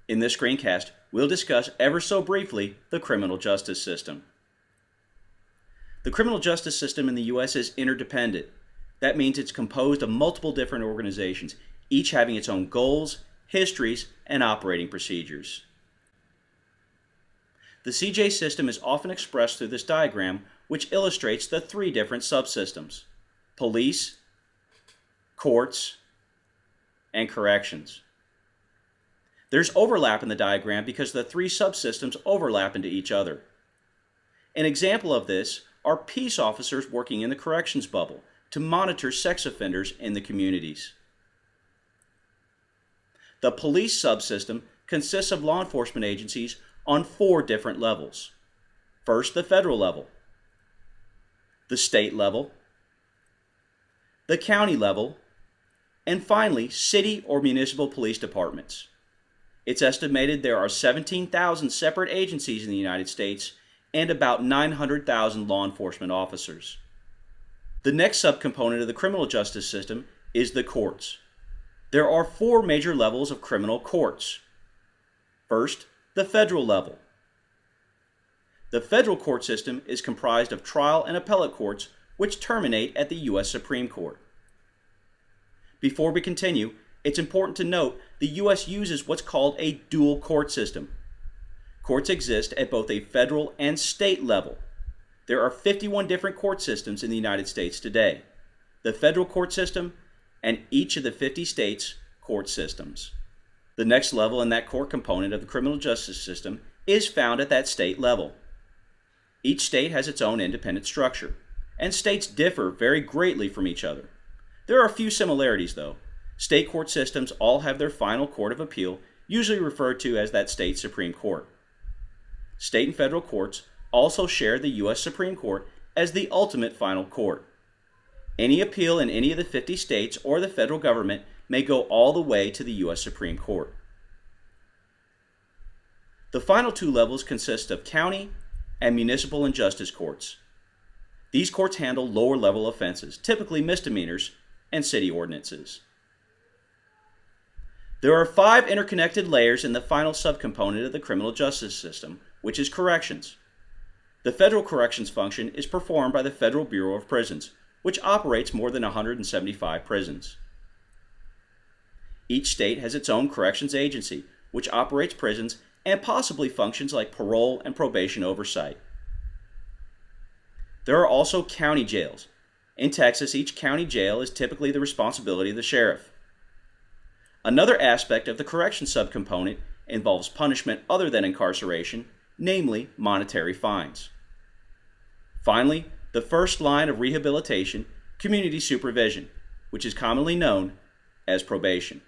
In this screencast, we'll discuss ever so briefly the criminal justice system. The criminal justice system in the U.S. is interdependent. That means it's composed of multiple different organizations, each having its own goals, histories, and operating procedures. The CJ system is often expressed through this diagram, which illustrates the three different subsystems: police, courts, and corrections. There's overlap in the diagram because the three subsystems overlap into each other. An example of this are peace officers working in the corrections bubble to monitor sex offenders in the communities. The police subsystem consists of law enforcement agencies on four different levels. First, the federal level, the state level, the county level, and finally, city or municipal police departments. It's estimated there are 17,000 separate agencies in the United States and about 900,000 law enforcement officers. The next subcomponent of the criminal justice system is the courts. There are four major levels of criminal courts. First, the federal level. The federal court system is comprised of trial and appellate courts which terminate at the U.S. Supreme Court. Before we continue, it's important to note the U.S. uses what's called a dual court system. Courts exist at both a federal and state level. There are 51 different court systems in the United States today: the federal court system and each of the 50 states' court systems. The next level in that court component of the criminal justice system is found at that state level. Each state has its own independent structure, and states differ very greatly from each other. There are a few similarities, though. State court systems all have their final court of appeal, usually referred to as that state Supreme Court. State and federal courts also share the U.S. Supreme Court as the ultimate final court. Any appeal in any of the 50 states or the federal government may go all the way to the U.S. Supreme Court. The final two levels consist of county and municipal and justice courts. These courts handle lower-level offenses, typically misdemeanors, and city ordinances. There are 5 interconnected layers in the final subcomponent of the criminal justice system, which is corrections. The federal corrections function is performed by the Federal Bureau of Prisons, which operates more than 175 prisons. Each state has its own corrections agency, which operates prisons and possibly functions like parole and probation oversight. There are also county jails. In Texas, each county jail is typically the responsibility of the sheriff. Another aspect of the corrections subcomponent involves punishment other than incarceration, namely monetary fines. Finally, the first line of rehabilitation, community supervision, which is commonly known as probation.